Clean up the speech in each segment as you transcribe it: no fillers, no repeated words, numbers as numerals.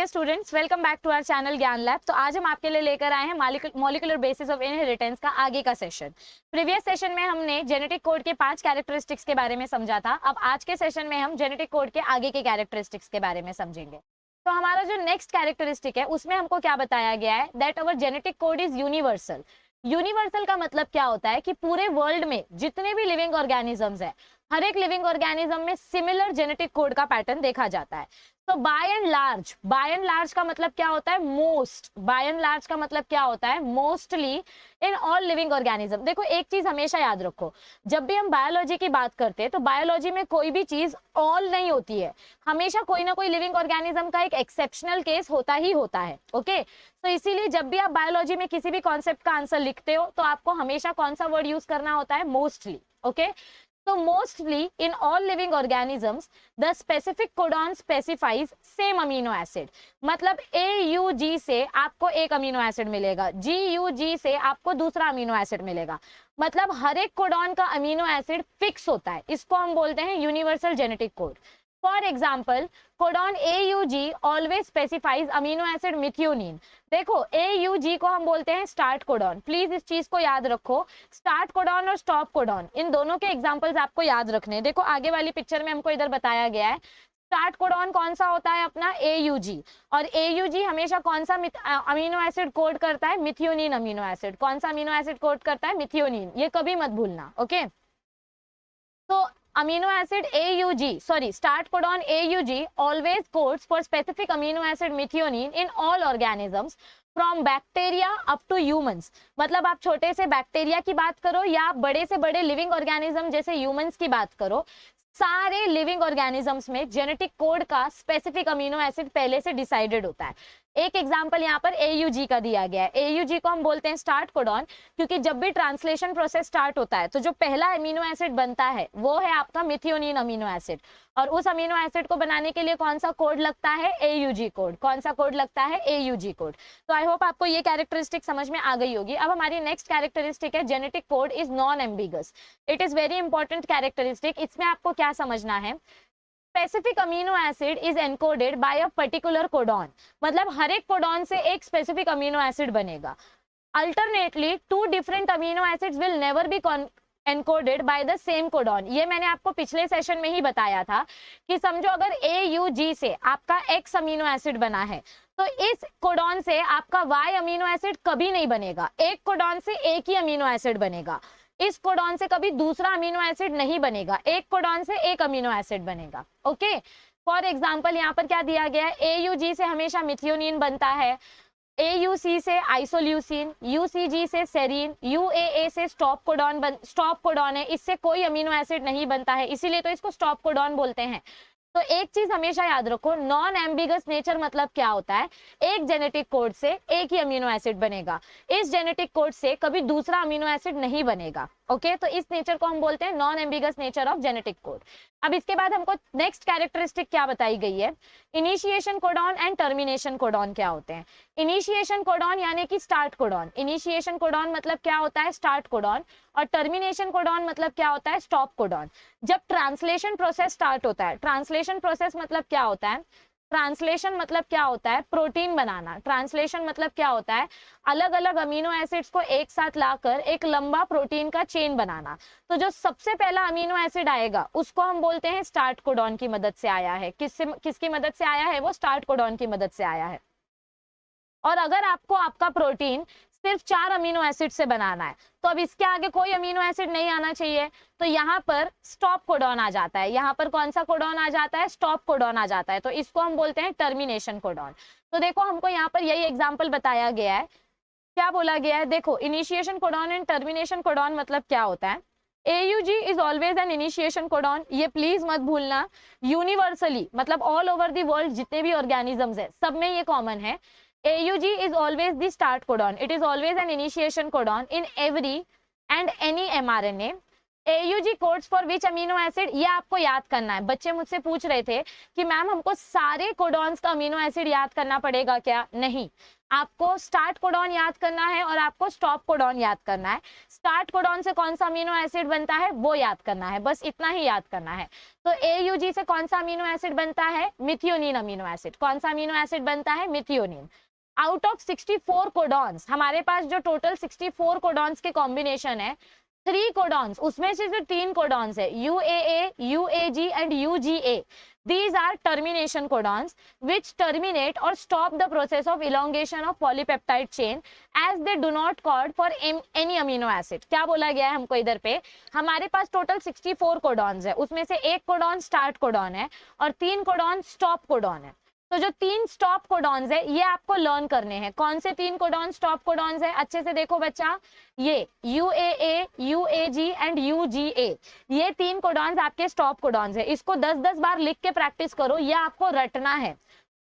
Dear students, welcome back to our channel Gyan lab. तो आज हम आपके लिए लेकर आए हैं मॉलिक्यूलर बेसिस ऑफ इनहेरिटेंस का आगे का सेशन। प्रीवियस सेशन में हमने जेनेटिक कोड के 5 कैरेक्टरिस्टिक्स के बारे में समझा था। अब आज के सेशन में हम जेनेटिक कोड के आगे के कैरेक्टरिस्टिक्स के बारे में समझेंगे। तो हमारा जो नेक्स्ट कैरेक्टरिस्टिक है उसमें हमको क्या बताया गया है, that our genetic code is universal. Universal का मतलब क्या होता है कि पूरे वर्ल्ड में जितने भी लिविंग ऑर्गेनिजम्स है, हर एक लिविंग ऑर्गेनिज्म में सिमिलर जेनेटिक कोड का पैटर्न देखा जाता है। तो बाय एंड लार्ज का मतलब क्या होता है, मोस्ट। बाय एंड लार्ज का मतलब क्या होता है, mostly in all living organism. देखो एक चीज हमेशा याद रखो, जब भी हम बायोलॉजी की बात करते हैं तो बायोलॉजी में कोई भी चीज ऑल नहीं होती है, हमेशा कोई ना कोई लिविंग ऑर्गेनिज्म का एक एक्सेप्शनल केस होता ही होता है। ओके, तो इसीलिए जब भी आप बायोलॉजी में किसी भी कॉन्सेप्ट का आंसर लिखते हो तो आपको हमेशा कौन सा वर्ड यूज करना होता है, mostly. Okay, so mostly in all living organisms the specific codon specifies same amino acid। मतलब AUG से आपको एक अमीनो एसिड मिलेगा, GUG से आपको दूसरा अमीनो एसिड मिलेगा। मतलब हर एक कोडॉन का अमीनो एसिड फिक्स होता है, इसको हम बोलते हैं universal genetic code. For example, codon AUG always specifies amino acid methionine. देखो AUG को हम बोलते हैं स्टार्ट कोडॉन, प्लीज इस चीज को याद रखो। स्टार्ट कोडॉन और स्टॉप कोडॉन, इन दोनों के एग्जांपल्स आपको याद रखने हैं। देखो आगे वाली पिक्चर में हमको इधर बताया गया है, स्टार्ट कोडॉन कौन सा होता है अपना, AUG। और AUG हमेशा कौन सा अमीनो एसिड कोड करता है, मिथियोनिन अमीनो एसिड। कौन सा अमीनो एसिड कोड करता है, मिथियोनिन, ये कभी मत भूलना। ओके, तो amino acid AUG, start codon AUG always codes for specific amino acid methionine in all organisms from bacteria up to humans। मतलब आप छोटे से बैक्टीरिया की बात करो या आप बड़े से बड़े लिविंग ऑर्गेनिज्म जैसे ह्यूमंस की बात करो, सारे लिविंग ऑर्गेनिजम्स में जेनेटिक कोड का स्पेसिफिक अमीनो एसिड पहले से डिसाइडेड होता है। एक एग्जांपल यहाँ पर AUG का दिया गया है। AUG को हम बोलते हैं स्टार्ट कोडॉन, क्योंकि जब भी ट्रांसलेशन प्रोसेस स्टार्ट होता है तो जो पहला अमीनो एसिड बनता है वो है आपका मिथियोनिन अमीनो एसिड, और उस अमीनो एसिड को बनाने के लिए कौन सा कोड लगता है, AUG कोड। कौन सा कोड लगता है, AUG कोड। तो आई होप आपको ये कैरेक्टरिस्टिक समझ में आ गई होगी। अब हमारी नेक्स्ट कैरेक्टरिस्टिक है, genetic code is non ambiguous. It is very important characteristic. इसमें आपको क्या समझना है, specific amino acid is encoded by a particular codon. मतलब हर एक कोडॉन से एक स्पेसिफिक अमीनो एसिड बनेगा। Alternately two different amino acids will never be encoded by the same codon. ये मैंने आपको पिछले सेशन में ही बताया था कि समझो अगर AUG से आपका X अमीनो एसिड बना है तो इस कोडॉन से आपका Y अमीनो एसिड कभी नहीं बनेगा। एक कोडॉन से एक ही अमीनो एसिड बनेगा, इस कोडॉन से कभी दूसरा अमीनो एसिड नहीं बनेगा, एक कोडॉन से एक अमीनो एसिड बनेगा। ओके, फॉर एग्जांपल यहाँ पर क्या दिया गया है, AUG से हमेशा मिथियोनिन बनता है, AUC से आइसोल्यूसिन, UCG से सेरीन, UAA से स्टॉप कोडॉन है, इससे कोई अमीनो एसिड नहीं बनता है, इसीलिए तो इसको स्टॉप कोडॉन बोलते हैं। तो एक चीज हमेशा याद रखो, नॉन एम्बिगस नेचर मतलब क्या होता है, एक जेनेटिक कोड से एक ही अमीनो एसिड बनेगा, इस जेनेटिक कोड से कभी दूसरा अमीनो एसिड नहीं बनेगा। ओके, तो इस नेचर को हम बोलते हैं non ambiguous nature of genetic code. अब इसके बाद हमको नेक्स्ट कैरेक्टरिस्टिक क्या बताई गई है, initiation codon and termination codon क्या होते हैं। इनिशिएशन कोडॉन यानी कि स्टार्ट कोडॉन, इनिशिएशन कोडॉन मतलब क्या होता है, स्टार्ट कोडॉन, और टर्मिनेशन कोडॉन मतलब क्या होता है, स्टॉप कोडॉन। जब ट्रांसलेशन प्रोसेस स्टार्ट होता है, ट्रांसलेशन प्रोसेस मतलब क्या होता है, ट्रांसलेशन मतलब क्या होता है, प्रोटीन बनाना। ट्रांसलेशन मतलब क्या होता है, अलग अलग अमीनो एसिड्स को एक साथ लाकर एक लंबा प्रोटीन का चेन बनाना। तो जो सबसे पहला अमीनो एसिड आएगा उसको हम बोलते हैं स्टार्ट कोडॉन की मदद से आया है। किसकी मदद से आया है, वो स्टार्ट कोडॉन की मदद से आया है। और अगर आपको आपका प्रोटीन सिर्फ 4 अमीनो एसिड से बनाना है तो अब इसके आगे कोई अमीनो एसिड नहीं आना चाहिए, तो यहाँ पर स्टॉप कोडॉन आ जाता है। यहाँ पर कौन सा कोडॉन आ जाता है, स्टॉप कोडॉन आ जाता है, तो इसको हम बोलते हैं टर्मिनेशन कोडॉन। तो देखो हमको यहाँ पर यही एग्जांपल बताया गया है, क्या बोला गया है, देखो initiation codon and termination codon मतलब क्या होता है। AUG is always an initiation codon, ये प्लीज मत भूलना। यूनिवर्सली मतलब ऑल ओवर द वर्ल्ड जितने भी ऑर्गेनिजम्स है सब में ये कॉमन है। AUG is always the start codon. It is always an initiation codon in every and any mRNA. AUG codes for which amino acid, ये आपको याद करना है। बच्चे मुझसे पूछ रहे थे कि मैम हमको सारे कोडॉन्स का अमीनो एसिड याद करना पड़ेगा क्या? नहीं, आपको स्टार्ट कोडॉन याद करना है और आपको स्टॉप कोडॉन याद करना है। स्टार्ट कोडॉन से कौन सा अमीनो एसिड बनता है वो याद करना है, बस इतना ही याद करना है। तो AUG से कौन सा अमीनो एसिड बनता है? Methionine amino acid. कौन सा अमीनो एसिड बनता है? मिथियोनिन। आउट ऑफ 64 कोडॉन्स, हमारे पास जो टोटल 64 कोडॉन्स के कॉम्बिनेशन है, 3 कोडॉन्स, उसमें से जो 3 कोडॉन्स है UAA, UAG and UGA, these are termination codons which terminate or stop the process of elongation of polypeptide chain as they do not code for any amino acid। क्या बोला गया है हमको इधर पे? हमारे पास टोटल 64 कोडॉन्स है, उसमें से एक कोडॉन स्टार्ट कोडॉन है और 3 कोडॉन स्टॉप कोडॉन है। तो जो 3 स्टॉप कोडॉन्स है ये आपको लर्न करने हैं। कौन से 3 कोडॉन स्टॉप कोडॉन्स है? अच्छे से देखो बच्चा, ये UAA, UAG एंड UGA, ये 3 कोडॉन्स आपके स्टॉप कोडॉन्स है। इसको 10-10 बार लिख के प्रैक्टिस करो, ये आपको रटना है।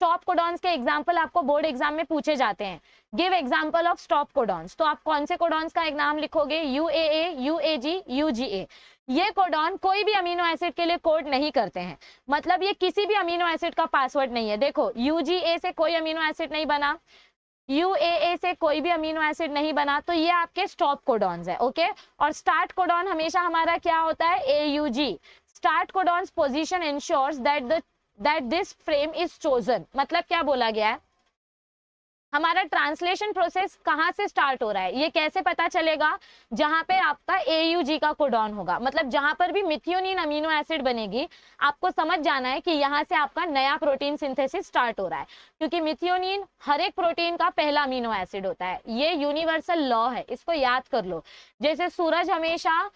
स्टॉप कोडॉन्स के एग्जाम्पल आपको बोर्ड एग्जाम में पूछे जाते हैं। Give example of stop codons, तो आप कौन से कोडॉन्स का एक नाम लिखोगे? UAA, UAG, UGA। ये कोडॉन कोई भी अमीनो एसिड के लिए कोड नहीं करते हैं, मतलब ये किसी भी अमीनो एसिड का पासवर्ड नहीं है। देखो, UGA से कोई अमीनो एसिड नहीं बना, UAA से कोई भी अमीनो एसिड नहीं बना, तो ये आपके स्टॉप कोडॉन्स है। ओके, और स्टार्ट कोडॉन हमेशा हमारा क्या होता है? AUG। Start codons position ensures that this frame is chosen. मतलब क्या बोला गया है? हमारा ट्रांसलेशन प्रोसेस कहाँ से स्टार्ट हो रहा है, ये कैसे पता चलेगा? जहां पे आपका AUG का कोडॉन होगा, मतलब जहां पर भी मिथियोनिन अमीनो एसिड बनेगी, आपको समझ जाना है कि यहाँ से आपका नया प्रोटीन सिंथेसिस स्टार्ट हो रहा है, क्योंकि मिथियोनिन हर एक प्रोटीन का पहला अमीनो एसिड होता है। ये यूनिवर्सल लॉ है, इसको याद कर लो। जैसे सूरज हमेशा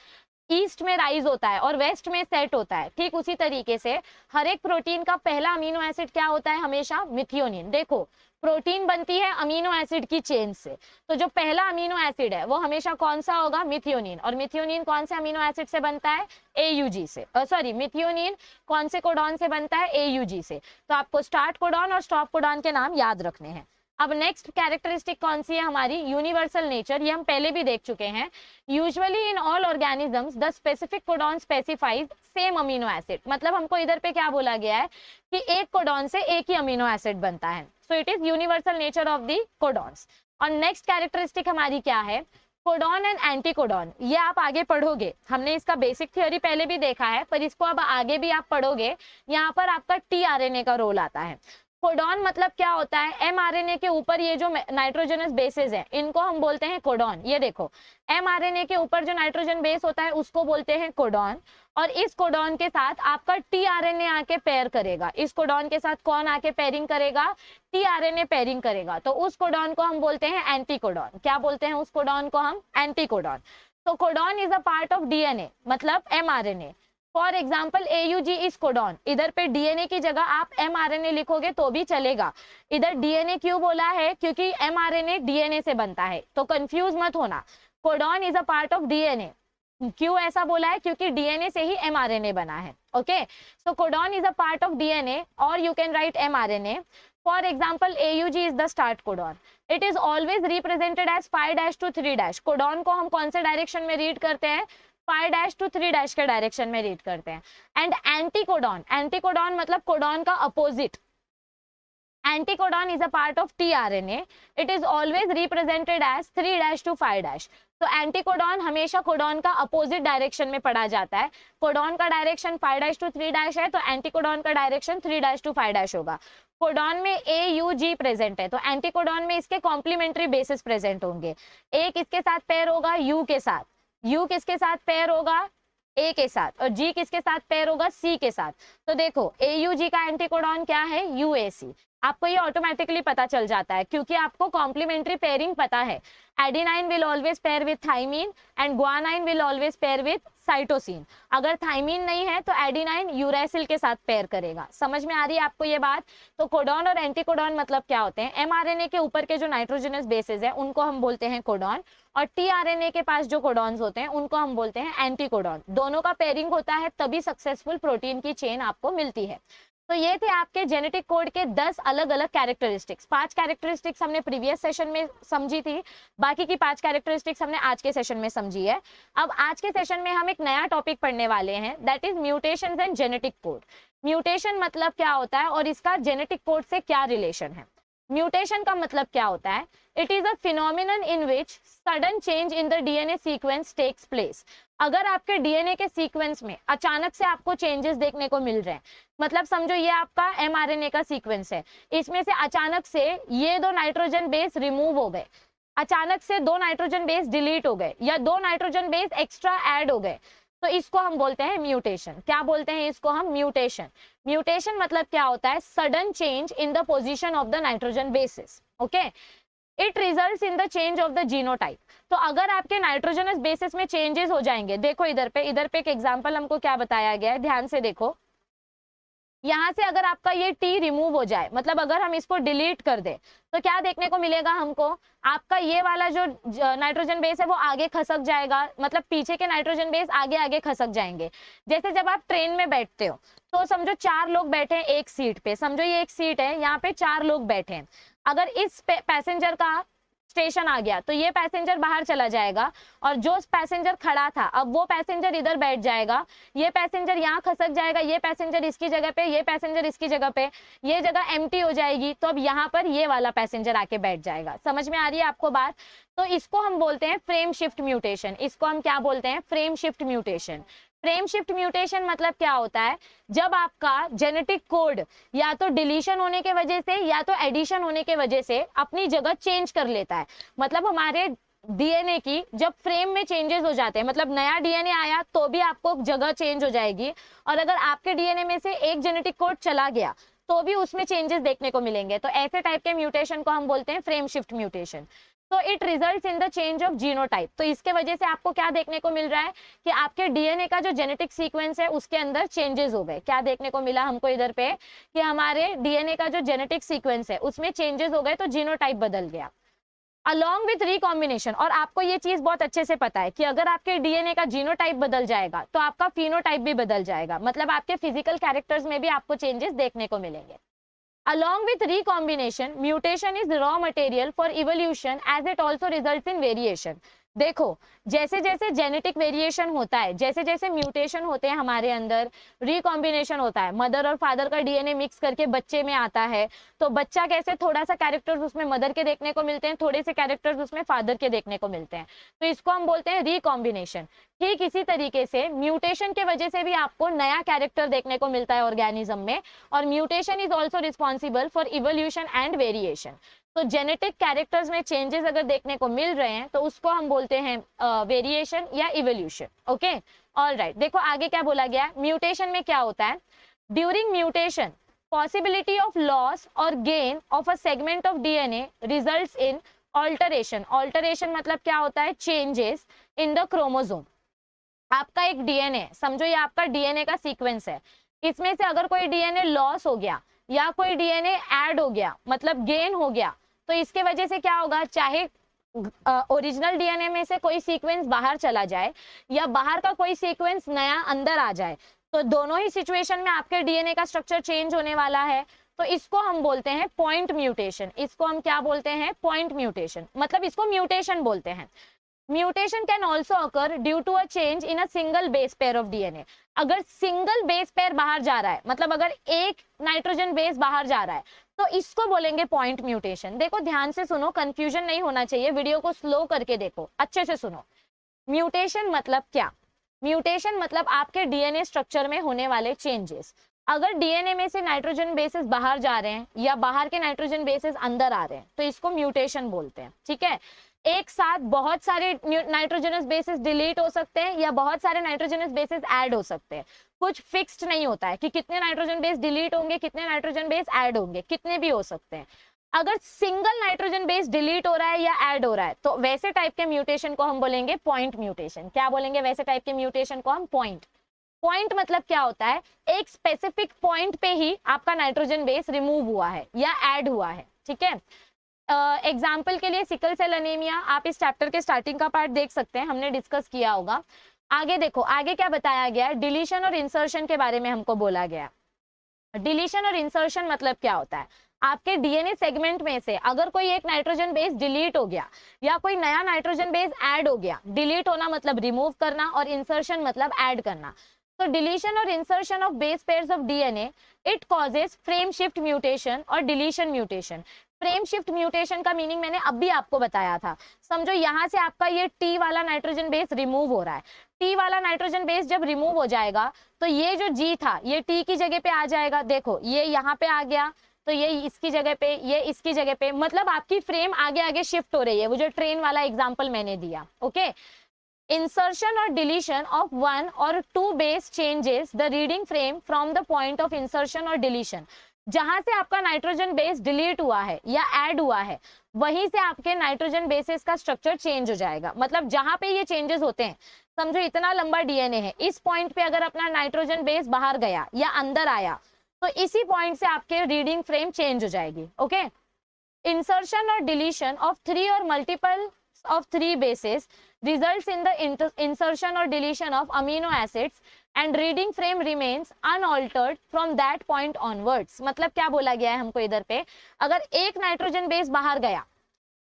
ईस्ट में राइज होता है और वेस्ट में सेट होता है, ठीक उसी तरीके से हर एक प्रोटीन का पहला अमीनो एसिड क्या होता है? हमेशा मिथियोनिन। देखो, प्रोटीन बनती है अमीनो एसिड की चेन से, तो जो पहला अमीनो एसिड है वो हमेशा कौन सा होगा? मिथियोनिन। और मिथियोनिन कौन से अमीनो एसिड से बनता है? AUG से। सॉरी, मिथियोनिन कौन से कोडॉन से बनता है? AUG से। तो आपको स्टार्ट कोडॉन और स्टॉप कोडॉन के नाम याद रखने हैं। अब नेक्स्ट कैरेक्टरिस्टिक कौन सी है हमारी? Universal nature. ये हम पहले भी देख चुके हैं। Usually in all organisms the specific codon specifies same amino acid. मतलब हमको इधर पे क्या बोला गया है कि एक कोडॉन से एक ही अमीनो एसिड बनता है। So it is universal nature of the codons. और नेक्स्ट कैरेक्टरिस्टिक हमारी क्या है? Codon and anti codon. ये आप आगे पढ़ोगे, हमने इसका बेसिक थ्योरी पहले भी देखा है, पर इसको अब आगे भी आप पढ़ोगे। यहाँ पर आपका tRNA का रोल आता है। कोडॉन मतलब क्या होता है? mRNA के ऊपर ये जो नाइट्रोजनस बेसेस है, इनको हम बोलते हैं कोडॉन। ये देखो, mRNA के ऊपर जो नाइट्रोजन बेस होता है उसको बोलते हैं कोडॉन, और इस कोडॉन के साथ आपका tRNA आके पेयर करेगा। इस कोडॉन के साथ कौन आके पेयरिंग करेगा? tRNA पेयरिंग करेगा। तो उस कोडॉन को हम बोलते हैं एंटी कोडॉन। क्या बोलते हैं उस कोडॉन को? हम एंटी कोडॉन। तो codon is a part of DNA, मतलब mRNA। For example AUG is codon. इधर पे DNA की जगह आप mRNA लिखोगे तो भी चलेगा। इधर DNA क्यों बोला है? क्योंकि mRNA DNA से बनता है, तो कंफ्यूज मत होना। Codon is a part of DNA। क्यों ऐसा बोला है? क्योंकि DNA से ही mRNA बना है। Okay, so codon is a part of DNA और you can write mRNA। For example AUG is the start codon. It is always represented as 5' to 3'। Codon को हम कौन से डायरेक्शन में रीड करते हैं? 5' to 3' के डायरेक्शन में रीड करते हैं। And anti codon, anti codon मतलब कोडॉन का opposite. Anti codon is a part of tRNA। It is always represented as 3' to 5'। तो एंटी कोडॉन हमेशा कोडॉन का अपोजिट डायरेक्शन में पढ़ा जाता है। कोडॉन का डायरेक्शन 5' to 3' है, तो एंटी कोडॉन का डायरेक्शन 3' to 5' होगा। कोडॉन में AUG प्रेजेंट है, तो एंटी कोडॉन में इसके कॉम्प्लीमेंट्री बेसिस प्रेजेंट होंगे। एक इसके साथ पेयर होगा U के साथ, U किसके साथ पेयर होगा? A के साथ, और G किसके साथ पेयर होगा? C के साथ। तो देखो, AUG का एंटी कोडॉन क्या है? UAC। आपको ये ऑटोमेटिकली पता चल जाता है क्योंकि आपको कॉम्प्लीमेंट्री पेयरिंग पता है। Adenine will always pair with thymine and guanine will always pair with cytosine. अगर थाइमीन नहीं है तो एडेनाइन यूरैसिल के साथ पेयर करेगा। समझ में आ रही है आपको ये बात? तो कोडॉन और एंटी कोडॉन मतलब क्या होते हैं? mRNA के ऊपर के जो नाइट्रोजनस बेसेस है उनको हम बोलते हैं कोडॉन, और tRNA के पास जो कोडॉन्स होते हैं उनको हम बोलते हैं एंटी कोडॉन। दोनों का पेयरिंग होता है तभी सक्सेसफुल प्रोटीन की चेन आपको मिलती है। तो ये थे आपके जेनेटिक कोड के 10 अलग अलग कैरेक्टरिस्टिक्स। 5 कैरेक्टरिस्टिक्स हमने प्रीवियस सेशन में समझी थी, बाकी की 5 कैरेक्टरिस्टिक्स हमने आज के सेशन में समझी है। अब आज के सेशन में हम एक नया टॉपिक पढ़ने वाले हैं, that is mutations and genetic code. Mutation मतलब क्या होता है और इसका जेनेटिक कोड से क्या रिलेशन है। म्यूटेशन का मतलब क्या होता है? It is a phenomenon in which sudden change in the DNA sequence takes place. अगर आपके डीएनए के सीक्वेंस में अचानक से आपको चेंजेस देखने को मिल रहे हैं, मतलब समझो ये आपका एमआरएनए का सीक्वेंस है, इसमें से अचानक से ये 2 नाइट्रोजन बेस रिमूव हो गए, अचानक से 2 नाइट्रोजन बेस डिलीट हो गए, या 2 नाइट्रोजन बेस एक्स्ट्रा ऐड हो गए, तो इसको हम बोलते हैं म्यूटेशन। क्या बोलते हैं इसको हम? म्यूटेशन। म्यूटेशन मतलब क्या होता है? Sudden change in the position of the nitrogen bases. Okay, it results in the change of the genotype. तो अगर आपके नाइट्रोजनस बेसिस में चेंजेस हो जाएंगे, देखो इधर पे एक एग्जांपल हमको क्या बताया गया है, ध्यान से देखो। यहाँ से अगर आपका ये टी रिमूव हो जाए, मतलब अगर हम इसको डिलीट कर दे, तो क्या देखने को मिलेगा हमको? आपका ये वाला जो नाइट्रोजन बेस है वो आगे खसक जाएगा, मतलब पीछे के नाइट्रोजन बेस आगे आगे खसक जाएंगे। जैसे जब आप ट्रेन में बैठते हो, तो समझो 4 लोग बैठे हैं एक सीट पे, समझो ये एक सीट है, यहाँ पे 4 लोग बैठे हैं। अगर इस पैसेंजर का स्टेशन आ गया तो ये पैसेंजर बाहर चला जाएगा, और जो पैसेंजर खड़ा था अब वो पैसेंजर इधर बैठ जाएगा, ये पैसेंजर यहाँ खसक जाएगा, ये पैसेंजर इसकी जगह पे, ये पैसेंजर इसकी जगह पे, ये जगह एम्प्टी हो जाएगी, तो अब यहाँ पर ये वाला पैसेंजर आके बैठ जाएगा। समझ में आ रही है आपको बात? तो इसको हम बोलते हैं फ्रेम शिफ्ट म्यूटेशन। इसको हम क्या बोलते हैं? Frame shift mutation. Frame shift mutation मतलब क्या होता है? जब आपका जेनेटिक कोड या तो डिलीशन होने के वजह से या तो एडिशन होने के वजह से अपनी जगह चेंज कर लेता है। मतलब हमारे डीएनए की जब फ्रेम में चेंजेस हो जाते हैं, मतलब नया डीएनए आया तो भी आपको जगह चेंज हो जाएगी, और अगर आपके डीएनए में से एक जेनेटिक कोड चला गया तो भी उसमें चेंजेस देखने को मिलेंगे। तो ऐसे टाइप के म्यूटेशन को हम बोलते हैं फ्रेम शिफ्ट म्यूटेशन। तो it results in the change of genotype. तो इसके वजह से आपको क्या देखने को मिल रहा है कि आपके डीएनए का जो जेनेटिक सीक्वेंस है उसके अंदर चेंजेस हो गए। क्या देखने को मिला हमको इधर पे? कि हमारे डीएनए का जो जेनेटिक सीक्वेंस है उसमें चेंजेस हो गए, तो जीनोटाइप बदल गया अलॉन्ग विथ रिकॉम्बिनेशन। और आपको ये चीज बहुत अच्छे से पता है कि अगर आपके डीएनए का जीनोटाइप बदल जाएगा तो आपका फिनोटाइप भी बदल जाएगा, मतलब आपके फिजिकल कैरेक्टर्स में भी आपको चेंजेस देखने को मिलेंगे। Along with recombination, mutation is raw material for evolution as it also results in variation. देखो, जैसे जैसे जेनेटिक वेरिएशन होता है, जैसे जैसे म्यूटेशन होते हैं हमारे अंदर, रिकॉम्बिनेशन होता है, मदर और फादर का डीएनए मिक्स करके बच्चे में आता है, तो बच्चा कैसे थोड़ा सा कैरेक्टर्स उसमें मदर के देखने को मिलते हैं, थोड़े से कैरेक्टर्स उसमें फादर के देखने को मिलते हैं, तो इसको हम बोलते हैं रिकॉम्बिनेशन। ठीक इसी तरीके से म्यूटेशन के वजह से भी आपको नया कैरेक्टर देखने को मिलता है ऑर्गेनिज्म में, और mutation is also responsible for evolution and variation. तो जेनेटिक कैरेक्टर्स में चेंजेस अगर देखने को मिल रहे हैं तो उसको हम बोलते हैं वेरिएशन या इवोल्यूशन। Okay, alright. देखो आगे क्या बोला गया है, म्यूटेशन में क्या होता है? During mutation possibility of loss और gain of a segment of DNA results in alteration. Alteration मतलब क्या होता है? Changes in the chromosome. आपका एक डीएनए, समझो ये आपका डीएनए का सीक्वेंस है, इसमें से अगर कोई डीएनए लॉस हो गया या कोई डीएनए ऐड हो गया, मतलब गेन हो गया, तो इसके वजह से क्या होगा? चाहे ओरिजिनल डीएनए में से कोई सीक्वेंस बाहर चला जाए या बाहर का कोई सीक्वेंस नया अंदर आ जाए, तो दोनों ही सिचुएशन में आपके डीएनए का स्ट्रक्चर चेंज होने वाला है। तो इसको हम बोलते हैं पॉइंट म्यूटेशन। इसको हम क्या बोलते हैं? पॉइंट म्यूटेशन, मतलब इसको म्यूटेशन बोलते हैं। Mutation can also occur due to a change in a single base pair of DNA. अगर सिंगल बेस पेयर बाहर जा रहा है, मतलब अगर एक नाइट्रोजन बेस बाहर जा रहा है, तो इसको बोलेंगे पॉइंट म्यूटेशन। देखो ध्यान से सुनो, कंफ्यूजन नहीं होना चाहिए, वीडियो को स्लो करके देखो, अच्छे से सुनो। म्यूटेशन मतलब क्या? म्यूटेशन मतलब आपके डीएनए स्ट्रक्चर में होने वाले चेंजेस। अगर डीएनए में से नाइट्रोजन बेसेस बाहर जा रहे हैं या बाहर के नाइट्रोजन बेसेस अंदर आ रहे हैं, तो इसको म्यूटेशन बोलते हैं। ठीक है, एक साथ बहुत सारे नाइट्रोजनस बेसेस डिलीट हो सकते हैं या बहुत सारे नाइट्रोजनस बेसेस ऐड हो सकते हैं। कुछ फिक्स्ड नहीं होता है कि कितने नाइट्रोजन बेस डिलीट होंगे, कितने नाइट्रोजन बेस ऐड होंगे, कितने भी हो सकते हैं। अगर सिंगल नाइट्रोजन बेस डिलीट हो रहा है या ऐड हो रहा है, तो वैसे टाइप के म्यूटेशन को हम बोलेंगे पॉइंट म्यूटेशन। क्या बोलेंगे? वैसे टाइप के म्यूटेशन को हम पॉइंट। पॉइंट मतलब क्या होता है? एक स्पेसिफिक पॉइंट पे ही आपका नाइट्रोजन बेस रिमूव हुआ है या ऐड हुआ है। ठीक है, एग्जाम्पल के लिए सिकल सेल एनीमिया, आप इस चैप्टर के स्टार्टिंग का पार्ट देख सकते हैं, हमने डिस्कस किया होगा। आगे देखो, आगे क्या बताया गया है? डिलीशन और इंसर्शन के बारे में हमको बोला गया। डिलीशन और इंसर्शन मतलब क्या होता है, आपके डीएनए सेगमेंट में से अगर कोई एक नाइट्रोजन बेस डिलीट हो गया या कोई नया नाइट्रोजन बेस ऐड हो गया, डिलीट होना मतलब रिमूव करना और इंसर्शन मतलब ऐड करना। तो डिलीशन और insertion of base pairs of DNA it causes frame shift mutation और deletion mutation. Frame shift mutation का मीनिंग मैंने अभी आपको बताया था। समझो यहाँ से आपका ये टी वाला नाइट्रोजन बेस रिमूव हो रहा है, टी वाला नाइट्रोजन बेस जब रिमूव हो जाएगा तो ये जो जी था ये टी की जगह पे आ जाएगा। देखो ये यहाँ पे आ गया तो ये इसकी जगह पे, ये इसकी जगह पे, मतलब आपकी फ्रेम आगे आगे शिफ्ट हो रही है, वो जो ट्रेन वाला एग्जांपल मैंने दिया। ओके, इंसर्शन और डिलीशन ऑफ वन और two base changes the reading frame from the point of insertion और डिलीशन। जहां से आपका नाइट्रोजन बेस डिलीट हुआ है या ऐड हुआ है वहीं से आपके नाइट्रोजन बेसेस का स्ट्रक्चर चेंज हो जाएगा। मतलब जहां पे ये चेंजेस होते हैं, समझो इतना लंबा डीएनए है, इस पॉइंट पे अगर अपना नाइट्रोजन बेस बाहर गया या अंदर आया तो इसी पॉइंट से आपके रीडिंग फ्रेम चेंज हो जाएगी। ओके, इंसर्शन और डिलीशन ऑफ 3 और multiple of 3 bases results in the insertion or deletion of amino acids and reading frame remains unaltered from that point onwards। मतलब क्या बोला गया है हमको इधर पे, अगर एक नाइट्रोजन बेस बाहर गया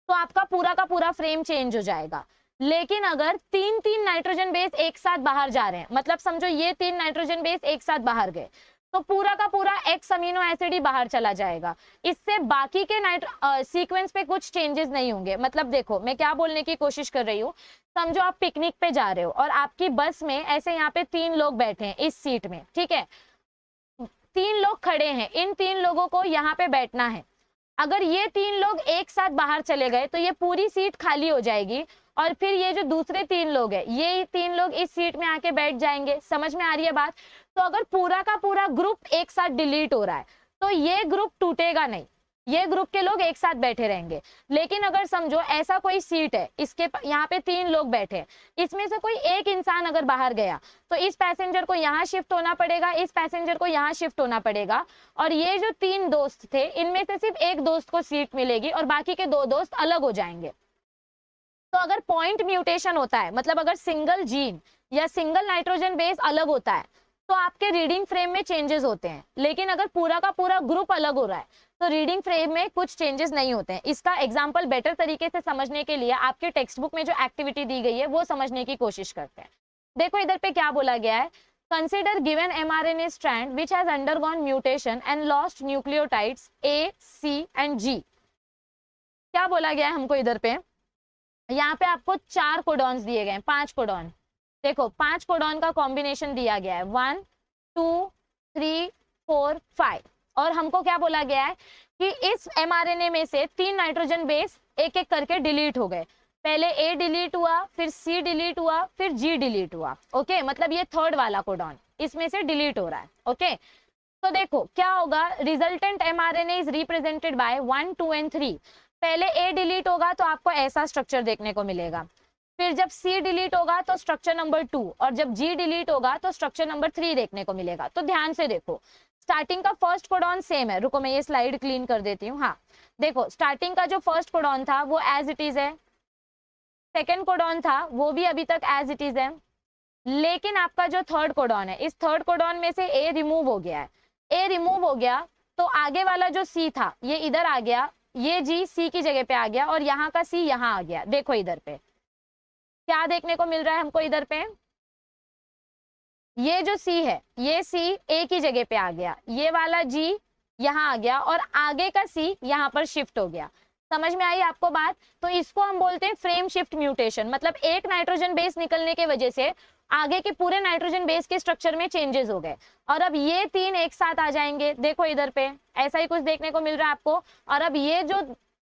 तो आपका पूरा का पूरा फ्रेम चेंज हो जाएगा, लेकिन अगर 3 नाइट्रोजन बेस एक साथ बाहर जा रहे हैं, मतलब समझो ये 3 नाइट्रोजन बेस एक साथ बाहर गए तो पूरा का पूरा एक्स अमीनो एसिड ही बाहर चला जाएगा। इससे बाकी के सीक्वेंस पे कुछ चेंजेस नहीं होंगे। मतलब देखो मैं क्या बोलने की कोशिश कर रही हूँ, समझो आप पिकनिक पे जा रहे हो और आपकी बस में ऐसे यहाँ पे 3 लोग बैठे हैं इस सीट में, ठीक है, 3 लोग खड़े हैं, इन 3 लोगों को यहाँ पे बैठना है। अगर ये 3 लोग एक साथ बाहर चले गए तो ये पूरी सीट खाली हो जाएगी और फिर ये जो दूसरे 3 लोग हैं ये 3 लोग इस सीट में आके बैठ जाएंगे। समझ में आ रही है बात? तो अगर पूरा का पूरा ग्रुप एक साथ डिलीट हो रहा है तो ये ग्रुप टूटेगा नहीं, ये ग्रुप के लोग एक साथ बैठे रहेंगे। लेकिन अगर समझो ऐसा कोई सीट है, इसके यहाँ पे 3 लोग बैठे, इसमें से कोई एक इंसान अगर बाहर गया तो इस पैसेंजर को यहाँ शिफ्ट होना पड़ेगा, इस पैसेंजर को यहाँ शिफ्ट होना पड़ेगा, और ये जो 3 दोस्त थे इनमें से सिर्फ एक दोस्त को सीट मिलेगी और बाकी के 2 दोस्त अलग हो जाएंगे। तो अगर पॉइंट म्यूटेशन होता है, मतलब अगर सिंगल जीन या सिंगल नाइट्रोजन बेस अलग होता है तो आपके रीडिंग फ्रेम में चेंजेस होते हैं, लेकिन अगर पूरा का पूरा ग्रुप अलग हो रहा है तो रीडिंग फ्रेम में कुछ चेंजेस नहीं होते हैं। इसका एग्जांपल बेटर तरीके से समझने के लिए आपके टेक्स्ट बुक में जो एक्टिविटी दी गई है वो समझने की कोशिश करते हैं। देखो इधर पे क्या बोला गया है, consider given mRNA strand which has undergone mutation and lost nucleotides A, C and G। क्या बोला गया है हमको इधर पे, यहाँ पे आपको 4 कोडॉन्स दिए गए हैं, 5 कोडॉन। देखो 5 कोडॉन का कॉम्बिनेशन दिया गया है 1 2 3 4 5, और हमको क्या बोला गया है कि इस mRNA में से 3 नाइट्रोजन बेस एक एक करके डिलीट हो गए। पहले A डिलीट हुआ, फिर C डिलीट हुआ, फिर G डिलीट हुआ। ओके, मतलब ये 3rd वाला कोडॉन इसमें से डिलीट हो रहा है। ओके, तो देखो क्या होगा, resultant mRNA is represented by 1 2 and 3। पहले A डिलीट होगा तो आपको ऐसा स्ट्रक्चर देखने को मिलेगा, फिर जब C डिलीट होगा तो स्ट्रक्चर नंबर 2, और जब G डिलीट होगा तो स्ट्रक्चर नंबर 3 देखने को मिलेगा। तो ध्यान से देखो, स्टार्टिंग का फर्स्ट कोडॉन सेम है। रुको मैं ये स्लाइड क्लीन कर देती हूँ। हाँ देखो, स्टार्टिंग का जो फर्स्ट कोडॉन था वो एज इट इज है, सेकेंड कोडॉन था वो भी अभी तक एज इट इज है, लेकिन आपका जो 3rd कोडॉन है, इस 3rd कोडॉन में से A रिमूव हो गया है। A रिमूव हो गया तो आगे वाला जो C था ये इधर आ गया, ये G C की जगह पे आ गया और यहाँ का C यहाँ आ गया। देखो इधर पे क्या देखने को मिल रहा है हमको, इधर पे ये जो C है ये C A की जगह पे आ गया, ये वाला G यहाँ आ गया और आगे का C यहाँ पर शिफ्ट हो गया। समझ में आई आपको बात? तो इसको हम बोलते हैं फ्रेम शिफ्ट म्यूटेशन। मतलब एक नाइट्रोजन बेस निकलने के वजह से आगे के पूरे नाइट्रोजन बेस के स्ट्रक्चर में चेंजेस हो गए और अब ये 3 एक साथ आ जाएंगे। देखो इधर पे ऐसा ही कुछ देखने को मिल रहा है आपको, और अब ये जो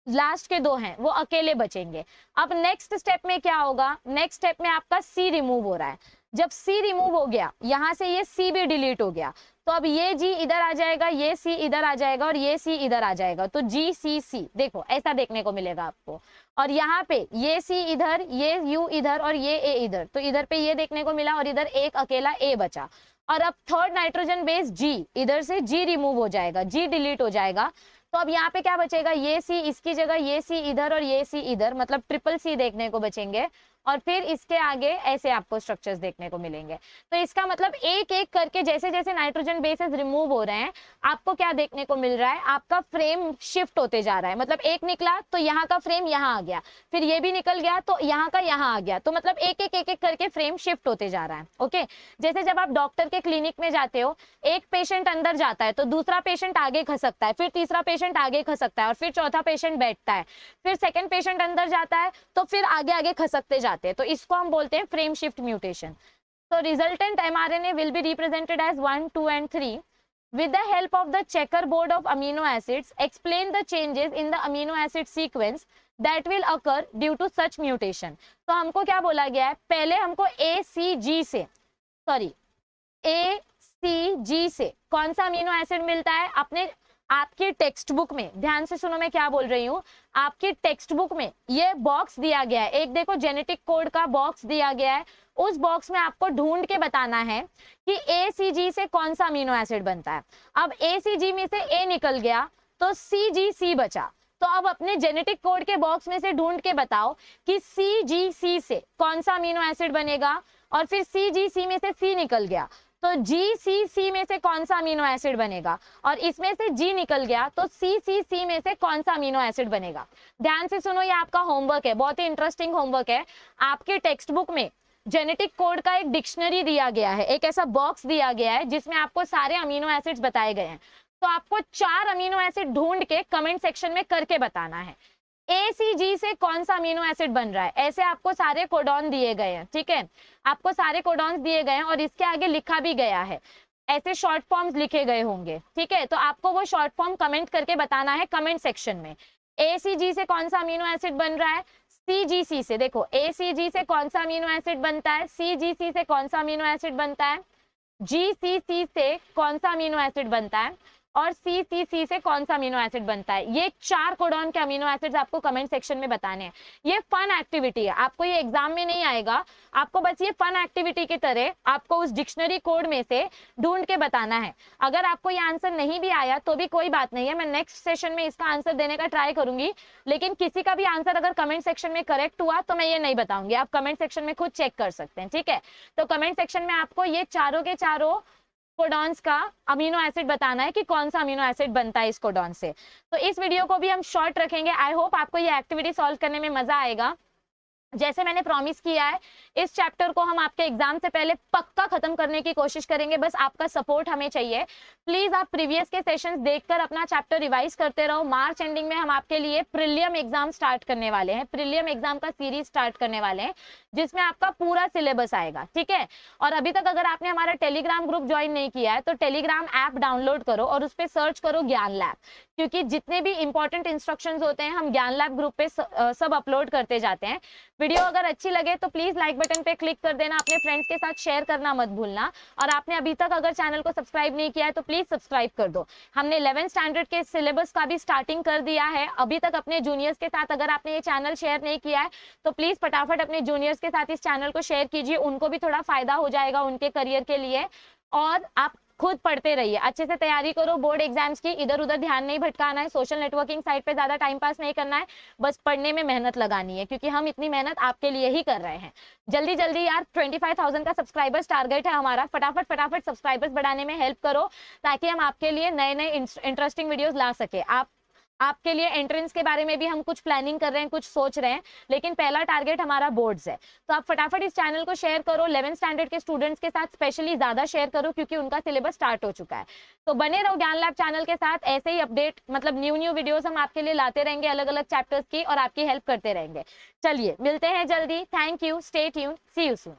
लास्ट के 2 हैं वो अकेले बचेंगे। अब नेक्स्ट स्टेप में क्या होगा, नेक्स्ट स्टेप में आपका C रिमूव हो रहा है। जब C रिमूव हो गया, यहाँ से ये C भी डिलीट हो गया, तो अब ये G इधर आ जाएगा, ये C इधर आ जाएगा और ये C इधर आ जाएगा, तो G C C देखो ऐसा देखने को मिलेगा आपको। और यहाँ पे ये C इधर, ये U इधर और ये A इधर, तो इधर पे ये देखने को मिला और इधर एक अकेला A बचा। और अब 3rd नाइट्रोजन बेस G, इधर से G रिमूव हो जाएगा, G डिलीट हो जाएगा, तो अब यहाँ पे क्या बचेगा, ये C इसकी जगह, ये C इधर और ये C इधर, मतलब ट्रिपल C देखने को बचेंगे। और फिर इसके आगे ऐसे आपको स्ट्रक्चर्स देखने को मिलेंगे। तो इसका मतलब एक एक करके जैसे जैसे नाइट्रोजन बेसेस रिमूव हो रहे हैं, आपको क्या देखने को मिल रहा है, आपका फ्रेम शिफ्ट होते जा रहा है। मतलब एक निकला तो यहाँ का फ्रेम यहाँ आ गया, फिर ये भी निकल गया तो यहाँ का यहाँ आ गया, तो मतलब एक एक करके फ्रेम शिफ्ट होते जा रहा है। ओके, जैसे जब आप डॉक्टर के क्लिनिक में जाते हो, एक पेशेंट अंदर जाता है तो दूसरा पेशेंट आगे खसकता है, फिर तीसरा पेशेंट आगे खसकता है और फिर चौथा पेशेंट बैठता है, फिर सेकंड पेशेंट अंदर जाता है तो फिर आगे आगे खसकते जाते हैं। तो इसको हम बोलते हैं फ्रेम शिफ्ट म्यूटेशन। तो resultant mRNA will be represented as 1, 2 and 3. With the help of the checkerboard of amino acids, explain the changes in the amino acid sequence that will occur due to such mutation. तो हमको क्या बोला गया है, पहले हमको ACG से कौन सा अमीनो एसिड मिलता है, अपने आपकी टेक्स्ट बुक में ध्यान से सुनो मैं क्या बोल रही हूँ, आपकी टेक्स्ट बुक में ये बॉक्स दिया गया है, एक देखो जेनेटिक कोड का बॉक्स दिया गया है, उस बॉक्स में आपको ढूंढ के बताना है कि ACG से कौन सा अमीनो एसिड बनता है। अब ACG में से A निकल गया तो CGC बचा, तो अब अपने जेनेटिक कोड के बॉक्स में से ढूंढ के बताओ कि CGC से कौन सा अमीनो एसिड बनेगा, और फिर CGC में से C निकल गया तो GCC में से कौन सा अमीनो एसिड बनेगा, और इसमें से G निकल गया तो CCC में से कौन सा अमीनो एसिड बनेगा। ध्यान से सुनो, ये आपका होमवर्क है, बहुत ही इंटरेस्टिंग होमवर्क है। आपके टेक्स्ट बुक में जेनेटिक कोड का एक डिक्शनरी दिया गया है, एक ऐसा बॉक्स दिया गया है जिसमें आपको सारे अमीनो एसिड्स बताए गए हैं। तो आपको 4 अमीनो एसिड ढूंढ के कमेंट सेक्शन में करके बताना है ACG से कौन सा अमीनो एसिड बन रहा है। ऐसे आपको सारे कोडॉन दिए गए हैं, ठीक है, आपको सारे कोडॉन्स दिए गए हैं और इसके आगे लिखा भी गया है, ऐसे शॉर्ट फॉर्म्स लिखे गए होंगे, ठीक है। तो आपको वो शॉर्ट फॉर्म कमेंट करके बताना है कमेंट सेक्शन में। ACG से कौन सा अमीनो एसिड बन रहा है, CGC से, देखो ACG से कौन सा अमीनो एसिड बनता है, CGC से कौन सा अमीनो एसिड बनता है, GCC से कौन सा अमीनो एसिड बनता है, और CCC से कौन सा अमीनो एसिड बनता है। ये 4 कोडॉन के अमीनो एसिड्स आपको कमेंट सेक्शन में बताने हैं। ये फन एक्टिविटी है, आपको ये एग्जाम में नहीं आएगा, आपको बस ये फन एक्टिविटी की तरह आपको उस डिक्शनरी कोड में से ढूंढ के बताना है। अगर आपको ये आंसर नहीं भी आया तो भी कोई बात नहीं है, मैं नेक्स्ट सेशन में इसका आंसर देने का ट्राई करूंगी, लेकिन किसी का भी आंसर अगर कमेंट सेक्शन में करेक्ट हुआ तो मैं ये नहीं बताऊंगी, आप कमेंट सेक्शन में खुद चेक कर सकते हैं, ठीक है। तो कमेंट सेक्शन में आपको ये चारों के चारों कोडॉन्स का अमीनो एसिड बताना है कि कौन सा अमीनो एसिड बनता है इस कोडॉन से। तो इस वीडियो को भी हम शॉर्ट रखेंगे। आई होप आपको ये एक्टिविटी सॉल्व करने में मजा आएगा। जैसे मैंने प्रॉमिस किया है, इस चैप्टर को हम आपके एग्जाम से पहले पक्का खत्म करने की कोशिश करेंगे, बस आपका सपोर्ट हमें चाहिए। प्लीज आप प्रीवियस के सेशंस देखकर अपना चैप्टर रिवाइज करते रहो। मार्च एंडिंग में हम आपके लिए प्रीलियम एग्जाम स्टार्ट करने वाले हैं, प्रीलियम एग्जाम का सीरीज स्टार्ट करने वाले हैं जिसमें आपका पूरा सिलेबस आएगा, ठीक है। और अभी तक अगर आपने हमारा टेलीग्राम ग्रुप ज्वाइन नहीं किया है तो टेलीग्राम ऐप डाउनलोड करो और उस पर सर्च करो ज्ञान लैब, क्योंकि जितने भी इंपॉर्टेंट इंस्ट्रक्शंस होते हैं हम ज्ञान लैब ग्रुप पे सब अपलोड करते जाते हैं। वीडियो अगर अच्छी लगे तो प्लीज लाइक बटन पे क्लिक कर देना, अपने फ्रेंड्स के साथ शेयर करना मत भूलना, और आपने अभी तक अगर चैनल को सब्सक्राइब नहीं किया है तो प्लीज सब्सक्राइब कर दो। हमने 11th स्टैंडर्ड के सिलेबस का भी स्टार्टिंग कर दिया है। अभी तक अपने जूनियर्स के साथ अगर आपने ये चैनल शेयर नहीं किया है तो प्लीज फटाफट अपने जूनियर्स के साथ इस चैनल को शेयर कीजिए, उनको भी थोड़ा फायदा हो जाएगा उनके करियर के लिए। और आप खुद पढ़ते रहिए, अच्छे से तैयारी करो बोर्ड एग्जाम्स की, इधर उधर ध्यान नहीं भटकाना है, सोशल नेटवर्किंग साइट पे ज्यादा टाइम पास नहीं करना है, बस पढ़ने में मेहनत लगानी है, क्योंकि हम इतनी मेहनत आपके लिए ही कर रहे हैं। जल्दी जल्दी यार 25,000 का सब्सक्राइबर्स टारगेट है हमारा, फटाफट सब्सक्राइबर्स बढ़ाने में हेल्प करो ताकि हम आपके लिए नए नए इंटरेस्टिंग वीडियोज ला सके। आपके लिए एंट्रेंस के बारे में भी हम कुछ प्लानिंग कर रहे हैं, कुछ सोच रहे हैं, लेकिन पहला टारगेट हमारा बोर्ड्स है। तो आप फटाफट इस चैनल को शेयर करो, 11th स्टैंडर्ड के स्टूडेंट्स के साथ स्पेशली ज्यादा शेयर करो क्योंकि उनका सिलेबस स्टार्ट हो चुका है। तो बने रहो ज्ञान लैब चैनल के साथ, ऐसे ही अपडेट मतलब न्यू वीडियोस हम आपके लिए लाते रहेंगे अलग अलग चैप्टर्स की, और आपकी हेल्प करते रहेंगे। चलिए मिलते हैं जल्दी, thank you, stay tuned, see you soon.